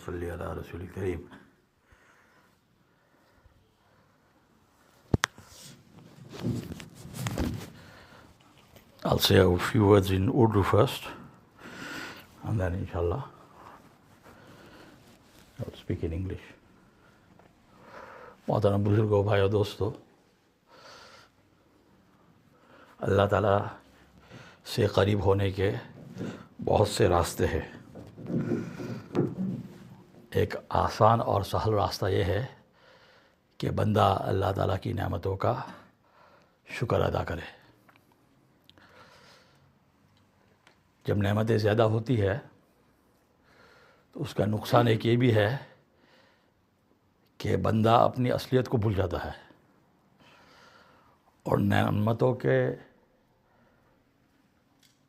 صلی علی رسول کریم. I'll say a few words in Urdu first, and then inshallah I'll speak in English. محترم بزرگوں، بھائیو، دوستو، اللہ تعالیٰ سے قریب ہونے کے بہت سے راستے ہیں. ایک آسان اور سہل راستہ یہ ہے کہ بندہ اللہ تعالیٰ کی نعمتوں کا شکر ادا کرے. جب نعمتیں زیادہ ہوتی ہے تو اس کا نقصان ایک یہ بھی ہے کہ بندہ اپنی اصلیت کو بھول جاتا ہے اور نعمتوں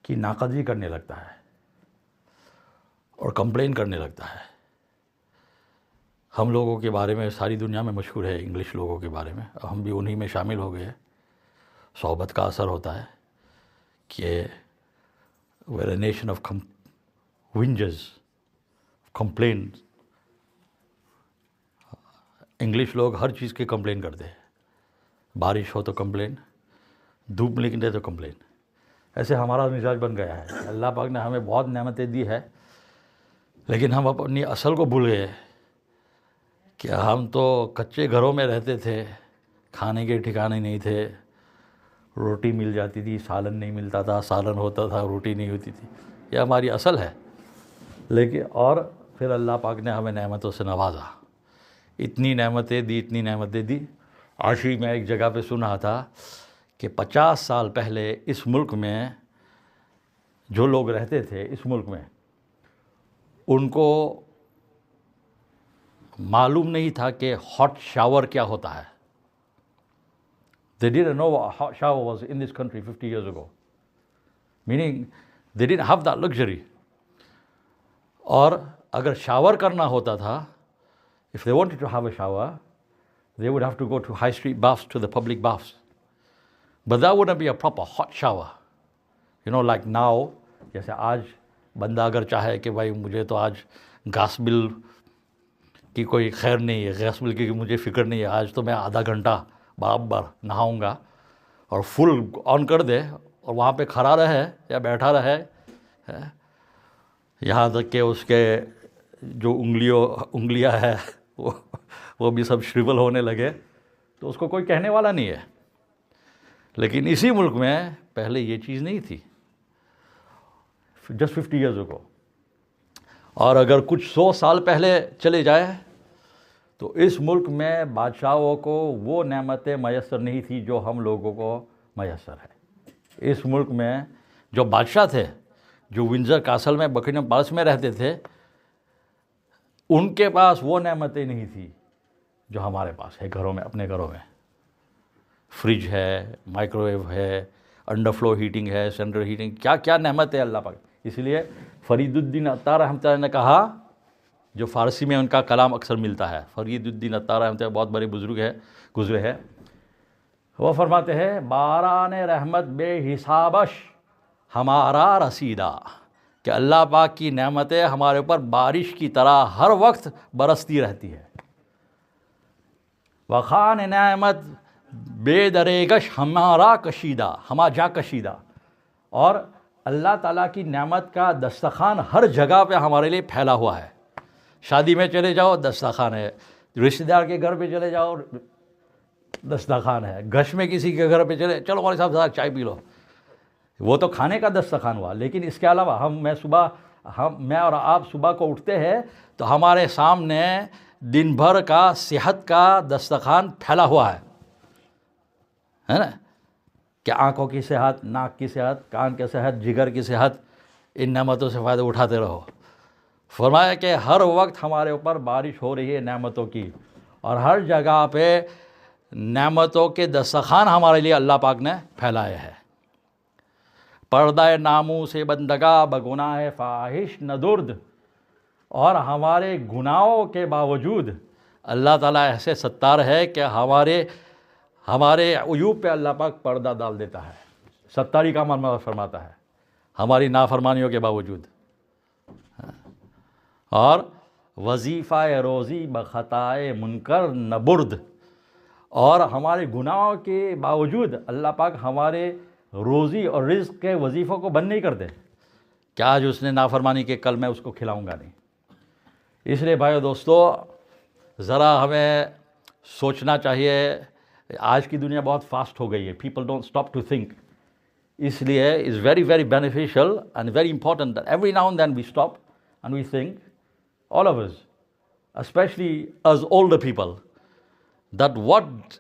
کی ناقدری کرنے لگتا ہے اور کمپلین کرنے لگتا ہے. ہم لوگوں کے بارے میں ساری دنیا میں مشہور ہے، انگلش لوگوں کے بارے میں، ہم بھی انہی میں شامل ہو گئے. صحبت کا اثر ہوتا ہے کہ we're a nation of whinges, complaints. English لوگ ہر چیز کی کمپلین کرتے ہیں. بارش ہو تو کمپلین، دھوپ نکلے تو کمپلین. ایسے ہمارا مزاج بن گیا ہے. اللہ پاک نے ہمیں بہت نعمتیں دی ہے، لیکن ہم اپنی اصل کو بھول گئے کہ ہم تو کچے گھروں میں رہتے تھے، کھانے کے ٹھکانے نہیں تھے. روٹی مل جاتی تھی، سالن نہیں ملتا تھا، سالن ہوتا تھا، روٹی نہیں ہوتی تھی. یہ ہماری اصل ہے. لیکن اور پھر اللہ پاک نے ہمیں نعمتوں سے نوازا. اتنی نعمتیں دی. آج ہی میں ایک جگہ پہ سن رہا تھا کہ 50 سال پہلے اس ملک میں جو لوگ رہتے تھے، اس ملک میں ان کو معلوم نہیں تھا کہ ہاٹ شاور کیا ہوتا ہے. They didn't know what a hot shower was in this country 50 years ago. Meaning they didn't have that luxury. اور اگر شاور کرنا ہوتا تھا، if they wanted to have a shower, they would have to go to high street baths, to the public baths. But that wouldn't be a proper hot shower. You know, like now, جیسے آج بندہ اگر چاہے کہ بھائی مجھے تو آج گیس بل کی کوئی خیر نہیں ہے، گیس بل کی مجھے فکر نہیں ہے، آج تو میں آدھا گھنٹہ برابر نہاؤں گا، اور فل آن کر دے اور وہاں پہ کھڑا رہے یا بیٹھا رہے، یہاں تک کہ اس کے جو انگلیاں ہے وہ بھی سب شریول ہونے لگے، تو اس کو کوئی کہنے والا نہیں ہے. لیکن اسی ملک میں پہلے یہ چیز نہیں تھی، جسٹ 50 ایئرز اگو. اور اگر کچھ 100 سال پہلے چلے جائے تو اس ملک میں بادشاہوں کو وہ نعمتیں میسر نہیں تھی جو ہم لوگوں کو میسر ہے. اس ملک میں جو بادشاہ تھے، جو ونزر کاسل میں بکنگھم پیلس میں رہتے تھے، ان کے پاس وہ نعمتیں نہیں تھی جو ہمارے پاس ہے گھروں میں، اپنے گھروں میں. فریج ہے، مائکرو ویو ہے، انڈر فلو ہیٹنگ ہے، سینٹرل ہیٹنگ، کیا کیا نعمت ہے اللہ پاک. اس لیے فرید الدین عطار رحمۃ اللہ نے کہا، جو فارسی میں ان کا کلام اکثر ملتا ہے، فرید الدین عطار رحمۃ اللہ بہت بڑے بزرگ ہے، گزرے ہیں. وہ فرماتے ہیں باران رحمت بے حسابش ہمارا رسیدہ، کہ اللہ پاک کی نعمتیں ہمارے اوپر بارش کی طرح ہر وقت برستی رہتی ہے. وخان نعمت بے درگش ہمارا کشیدہ، ہما جا کشیدہ. اور اللہ تعالیٰ کی نعمت کا دسترخوان ہر جگہ پہ ہمارے لیے پھیلا ہوا ہے. شادی میں چلے جاؤ دسترخوان ہے، رشتہ دار کے گھر پہ چلے جاؤ دسترخوان ہے، گش میں کسی کے گھر پہ چلے، چلو ہمارے صاحب ذرا چائے پی لو. وہ تو کھانے کا دسترخوان ہوا. لیکن اس کے علاوہ میں اور آپ صبح کو اٹھتے ہیں تو ہمارے سامنے دن بھر کا صحت کا دسترخوان پھیلا ہوا ہے نا، کہ آنکھوں کی صحت، ناک کی صحت، کان کی صحت، جگر کی صحت، ان نعمتوں سے فائدہ اٹھاتے رہو. فرمایا کہ ہر وقت ہمارے اوپر بارش ہو رہی ہے نعمتوں کی، اور ہر جگہ پہ نعمتوں کے دسترخوان ہمارے لیے اللہ پاک نے پھیلائے ہیں. پردہ ناموں سے بندگا بگناہ فاحش ندرد. اور ہمارے گناہوں کے باوجود اللہ تعالیٰ ایسے ستار ہے کہ ہمارے عیوب پہ اللہ پاک پردہ ڈال دیتا ہے. ستاری کا معنی فرماتا ہے ہماری نافرمانیوں کے باوجود. اور وظیفہ روزی بخطائے منکر نہ برد. اور ہمارے گناہوں کے باوجود اللہ پاک ہمارے روزی اور رزق کے وظیفوں کو بند نہیں کرتے کہ آج اس نے نافرمانی کی کل میں اس کو کھلاؤں گا نہیں. اس لیے بھائیو دوستو ذرا ہمیں سوچنا چاہیے. آج کی دنیا بہت فاسٹ ہو گئی ہے. People don't stop to think. اس لیے is very very beneficial and very important that every now and then we stop and we think all of us, especially as older people, that what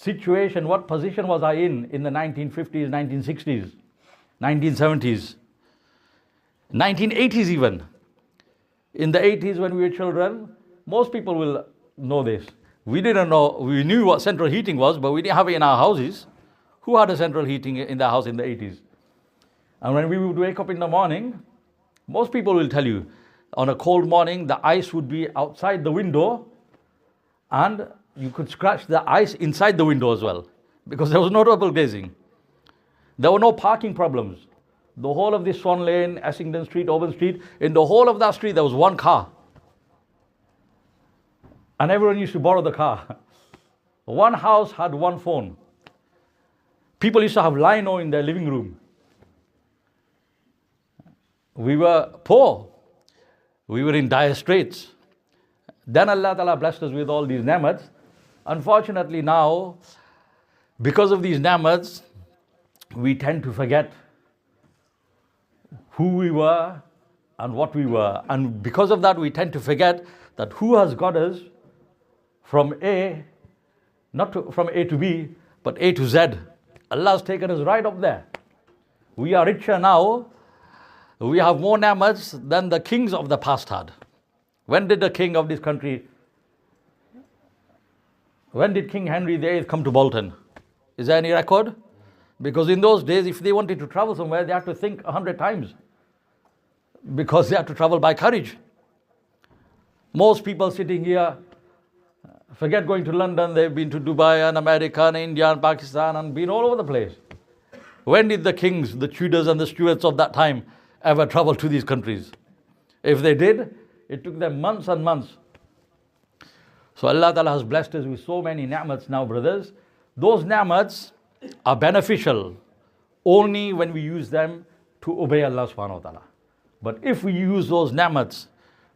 situation, what position was I in the 1950s, 1960s, 1970s, 1980s even. In the 80s when we were children, most people will know this. We didn't know, we knew what central heating was, but we didn't have it in our houses. Who had a central heating in their house in the 80s? And when we would wake up in the morning, most people will tell you, on a cold morning, the ice would be outside the window and you could scratch the ice inside the window as well because there was no double glazing. There were no parking problems. The whole of this Swan Lane, Essington Street, Auburn Street, in the whole of that street there was one car. And everyone used to borrow the car. One house had one phone. People used to have lino in their living room. We were poor. We were in dire straits. Then Allah Ta'ala blessed us with all these ni'mats. Unfortunately now, because of these ni'mats, we tend to forget who we were and what we were. And because of that, we tend to forget that who has got us from A, from A to B, but A to Z. Allah has taken us right up there. We are richer now. We have more ni'mats than the kings of the past had. When did the king of this country, when did King Henry VIII come to Bolton? Is there any record? Because in those days, if they wanted to travel somewhere, they had to think 100 times because they had to travel by carriage. Most people sitting here, forget going to London, they've been to Dubai and America and India and Pakistan and been all over the place. When did the kings, the Tudors and the Stuarts of that time ever travel to these countries? If they did, it took them months and months. So Allah Ta'ala has blessed us with so many ni'mats now, brothers. Those ni'mats are beneficial only when we use them to obey Allah subhanahu wa ta'ala. But if we use those ni'mats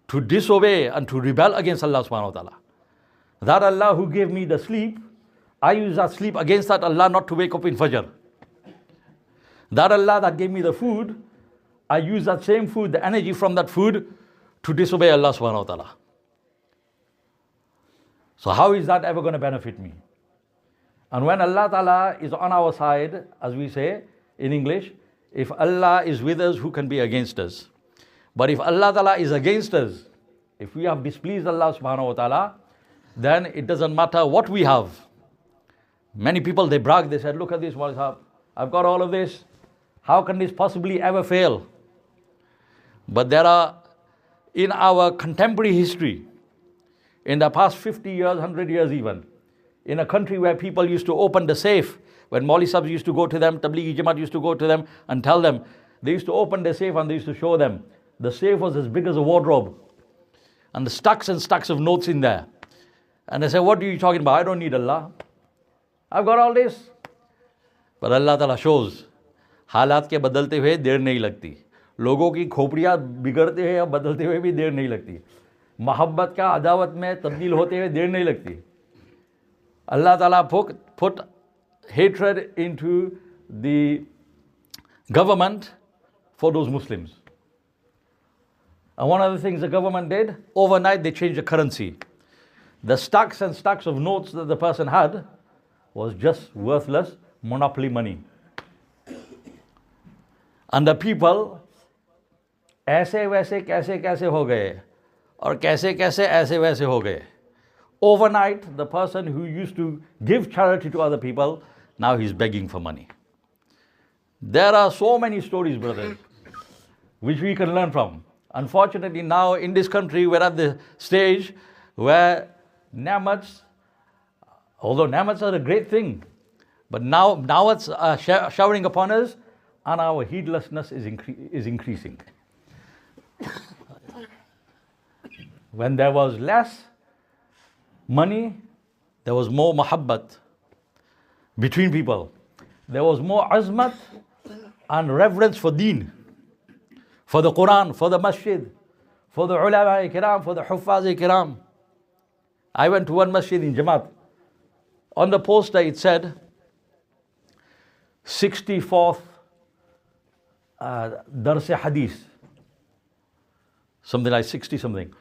to disobey and to rebel against Allah subhanahu wa ta'ala, that Allah who gave me the sleep, I use that sleep against that Allah not to wake up in Fajr. That Allah that gave me the food, I use that same food, the energy from that food, to disobey Allah subhanahu wa ta'ala. So how is that ever going to benefit me? And when Allah Ta'ala is on our side, as we say in English, if Allah is with us, who can be against us? But if Allah Ta'ala is against us, if we have displeased Allah subhanahu wa ta'ala, then it doesn't matter what we have. Many people, they brag, they said, look at this, I've got all of this. How can this possibly ever fail? But there are, in our contemporary history, in the past 50 years, 100 years even, in a country where people used to open the safe, when Mauli Sahibs used to go to them, Tablighi Jamaat used to go to them and tell them, they used to open the safe and they used to show them. The safe was as big as a wardrobe. And the stacks and stacks of notes in there. And they say, what are you talking about? I don't need Allah. I've got all this. But Allah Ta'ala shows, حالات کے بدلتے ہوئے دیر نہیں لگتی. لوگوں کی کھوپڑیاں بگڑتے ہوئے یا بدلتے ہوئے بھی دیر نہیں لگتی. محبت کا عداوت میں تبدیل ہوتے ہوئے دیر نہیں لگتی. Allah Ta'ala put hatred into the government for those Muslims. And one of the things the government did, overnight they changed the currency. The stacks and stacks of notes that the person had was just worthless monopoly money. And the people ایسے ویسے کیسے کیسے ہو گئے اور کیسے کیسے ایسے ویسے ہو گئے. Overnight, the person who used to give charity to other people, now he's begging for money. There are so many stories, brothers, which we can learn from. Unfortunately, now in this country, we're at the stage where ni'mats, although ni'mats are a great thing, but now it's showering upon us, and our heedlessness is increasing. When there was less money, there was more muhabbat between people. There was more azmat and reverence for deen, for the Quran, for the masjid, for the ulama kiram, for the huffaz kiram. I went to one masjid in Jamaat. On the poster it said 64th Dars Hadith, something like 60 something.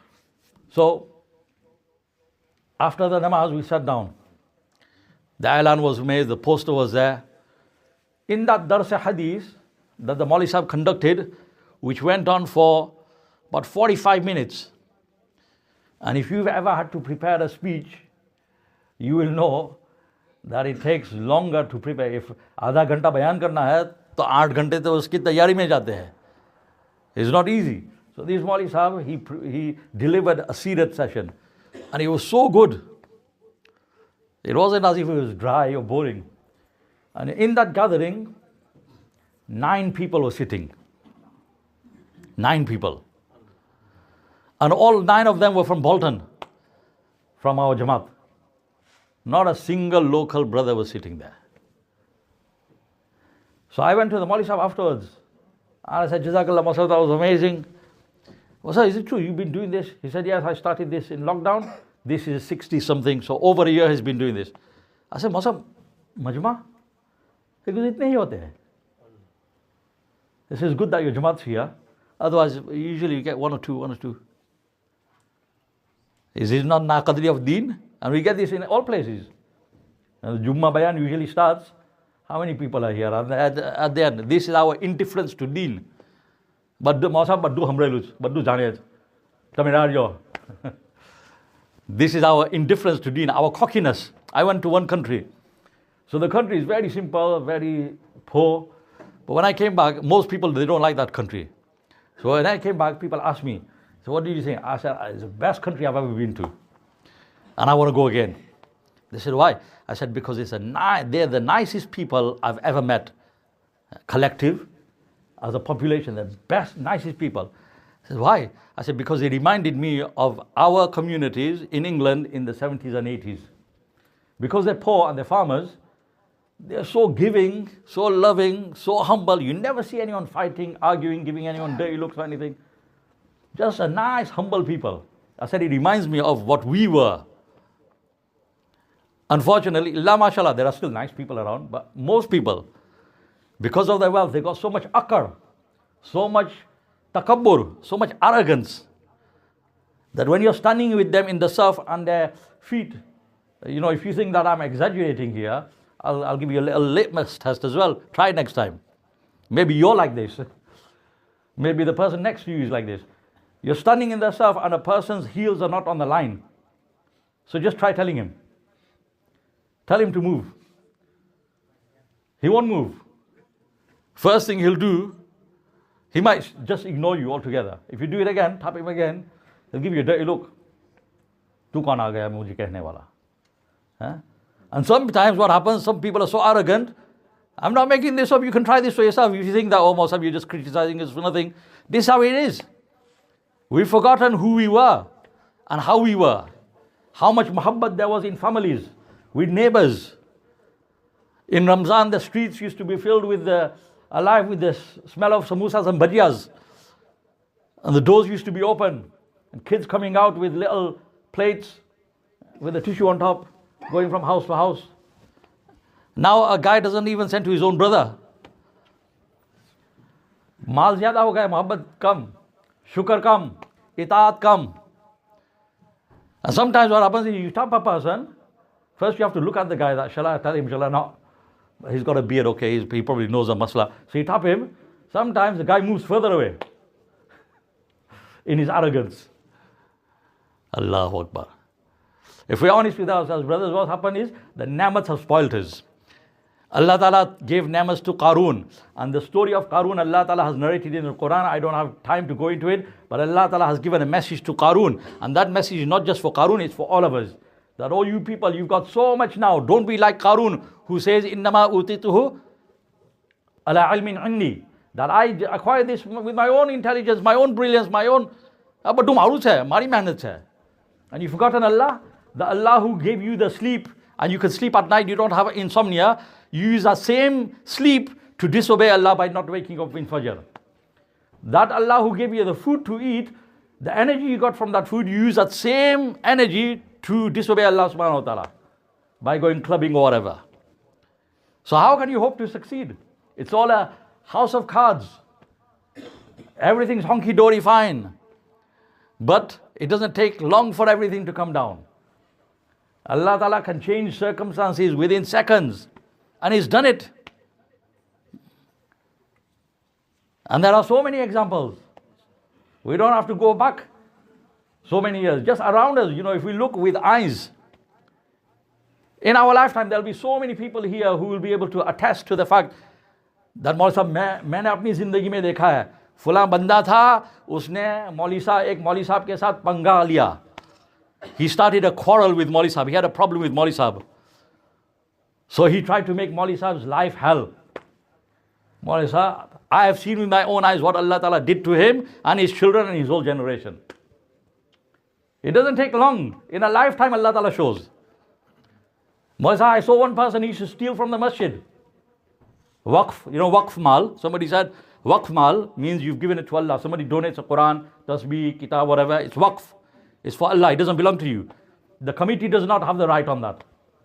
So after the namaz we sat down. The Ailan was made, the poster was there. In that Dars Hadith that the Maulvi Sahib conducted, which went on for about 45 minutes. And if you've ever had to prepare a speech, you will know that it takes longer to prepare. If आधा घंटा बयान करना है तो 8 घंटे तो उसकी तैयारी में जाते हैं. It's not easy. So this Maulvi Sahib, he delivered a Seerat session and it was so good. It wasn't as if it was dry or boring. And in that gathering, 9 people were sitting. 9 people. And all 9 of them were from Bolton, from our Jamaat. Not a single local brother was sitting there. So I went to the Maulvi Sahib afterwards. And I said, Jazakallah Masal, that was amazing. Well, sir, is it true you've been doing this? He said, yes, I started this in lockdown. This is 60 something, so over a year he's been doing this. I said, Masab, Majma? Because itne hi hote hai. This is good that your Jamaat's here. Otherwise, usually you get one or two. Is it not Naqadri of Deen? And we get this in all places. And the Jummah Bayan usually starts. How many people are here? At the end, this is our indifference to Deen. Baddu hamrelus, baddu janez. Tamirarjo. This is our indifference to Deen, our cockiness. I went to one country. So the country is very simple, very poor. But when I came back, most people, they don't like that country. So when I came back, people asked me, so what did you think? I said, it's the best country I've ever been to. And I want to go again. They said, why? I said, because they're the nicest people I've ever met. Collective, as a population, the best, nicest people. I said, why? I said, because they reminded me of our communities in England in the 70s and 80s. Because they're poor and they're farmers, they're so giving, so loving, so humble. You never see anyone fighting, arguing, giving anyone dirty looks or anything. Just a nice, humble people. I said, it reminds me of what we were. Unfortunately, la mashallah, there are still nice people around, but most people, because of their wealth, they got so much akar, so much takabbur, so much arrogance, that when you're standing with them in the surf on their feet, if you think that I'm exaggerating here, I'll give you a little litmus test as well. Try it next time. Maybe you're like this. Maybe the person next to you is like this. You're standing in the surf and a person's heels are not on the line. So just try telling him. Tell him to move. He won't move. First thing he'll do, he might just ignore you altogether. If you do it again, tap him again, he'll give you a dirty look. Tu kaun aa gaya mujhe kehne wala? And sometimes what happens, some people are so arrogant. I'm not making this up, you can try this for yourself. If you think that, oh, Mausab, you're just criticizing us for nothing. This is how it is. We've forgotten who we were and how we were. How much muhabbat there was in families, with neighbors. In Ramzan, the streets used to be filled with alive with the smell of samosas and bhajiyas. And the doors used to be open. And kids coming out with little plates with a tissue on top, going from house to house. Now a guy doesn't even send to his own brother. Maal zyada ho gaya, muhabbat kam, shukr kam, itaat kam. And sometimes what happens is you tap a person, first you have to look at the guy, that shall I tell him, shall I not? He's got a beard, okay, he probably knows a masla. So you tap him, sometimes the guy moves further away in his arrogance. Allahu Akbar. If we're honest with ourselves, brothers, what happened is the ni'mats have spoiled us. Allah Ta'ala gave ni'mats to Qarun. And the story of Qarun, Allah Ta'ala has narrated in the Quran. I don't have time to go into it. But Allah Ta'ala has given a message to Qarun. And that message is not just for Qarun, it's for all of us. That all you people, you've got so much now. Don't be like Qarun, who says, Innama utituhu ala ilmin inni. That I acquired this with my own intelligence, my own brilliance, my own اب بٹو معروف ہے, ہماری محنت ہے. And you've forgotten Allah, the Allah who gave you the sleep, and you can sleep at night, you don't have insomnia, you use that same sleep to disobey Allah by not waking up in Fajr. That Allah who gave you the food to eat, the energy you got from that food, you use that same energy to disobey Allah subhanahu wa ta'ala by going clubbing or whatever. So how can you hope to succeed? It's all a house of cards. Everything's honky-dory fine. But it doesn't take long for everything to come down. Allah Ta'ala can change circumstances within seconds. And He's done it. And there are so many examples. We don't have to go back so many years. Just around us, if we look with eyes, in our lifetime, there will be so many people here who will be able to attest to the fact that Maulvi Sahab, میں نے اپنی زندگی میں دیکھا ہے, فلاں بندہ تھا, اس نے ایک مولوی صاحب کے ساتھ پنگا لیا. He started a quarrel with Maulvi Sahab. He had a problem with Maulvi Sahab. So he tried to make Maulvi Sahab's life hell. Maulvi Sahab, I have seen with my own eyes what Allah Ta'ala did to him and his children and his whole generation. It doesn't take long. In a lifetime, Allah Ta'ala shows. Maulvi Sahab, I saw one person, he used to steal from the masjid. Waqf, waqf mal. Somebody said, waqf mal means you've given it to Allah. Somebody donates a Quran, tasbih, kitab, whatever. It's waqf. It's for Allah. It doesn't belong to you. The committee does not have the right on that.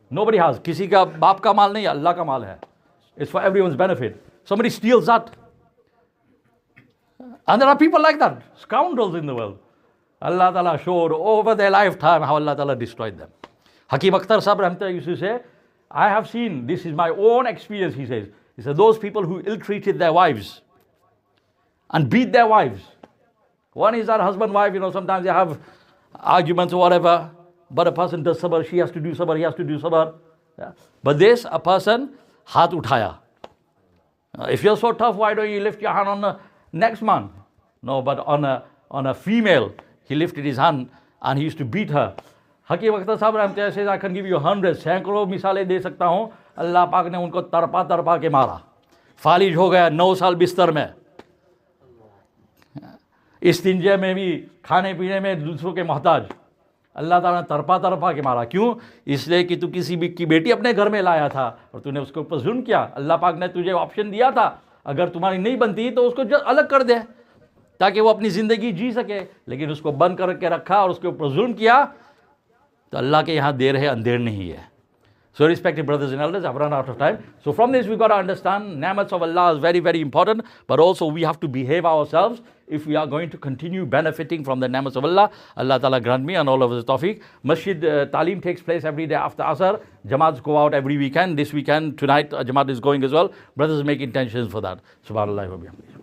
Nobody has. Kisi ka baap ka mal nahi, Allah ka mal hai. It's for everyone's benefit. Somebody steals that. And there are people like that, scoundrels in the world. Allah Ta'ala showed over their lifetime how Allah Ta'ala destroyed them. Hakim Akhtar Sahib Rahmatullah used to say, I have seen, this is my own experience, he says. He said, those people who ill-treated their wives and beat their wives. One is that husband-wife, sometimes they have arguments or whatever, but a person does sabr, she has to do sabr, he has to do sabr. Yeah. But this, a person, haath uthaya. If you're so tough, why don't you lift your hand on the next man? No, but on a female, he lifted his hand and he used to beat her. Hakim Akhtar Sahib Rahmatullah says, I can give you hundreds, सैकड़ों मिसालें दे सकता हूँ. अल्लाह पाक ने उनको तरपा के मारा, फालिज हो गया 9 साल बिस्तर में, इस्तिंजे में भी, खाने पीने में दूसरों के मोहताज. अल्लाह ताला ने तरपा के मारा. क्यों? इसलिए कि तू किसी भी की बेटी अपने घर में लाया था और तूने उसके ऊपर जुल्म किया. अल्लाह पाक ने तुझे ऑप्शन दिया था, अगर तुम्हारी नहीं बनती तो उसको अलग कर दे ताकि वो अपनी ज़िंदगी जी सके, लेकिन उसको बंद करके रखा और उसके ऊपर जुल्म किया. तो अल्लाह के यहाँ देर है, अंधेर नहीं है. So respected brothers and elders, I've run out of time. So from this we've got to understand ni'mats of Allah is very, very important, but also we have to behave ourselves if we are going to continue benefiting from the ni'mats of Allah. Allah Ta'ala grant me and all of us tawfiq. Masjid Taaleem takes place every day after Asr. Jamaats go out every weekend. This weekend, tonight, Jamaat is going as well. Brothers make intentions for that. Subhanallah wa bihamdih.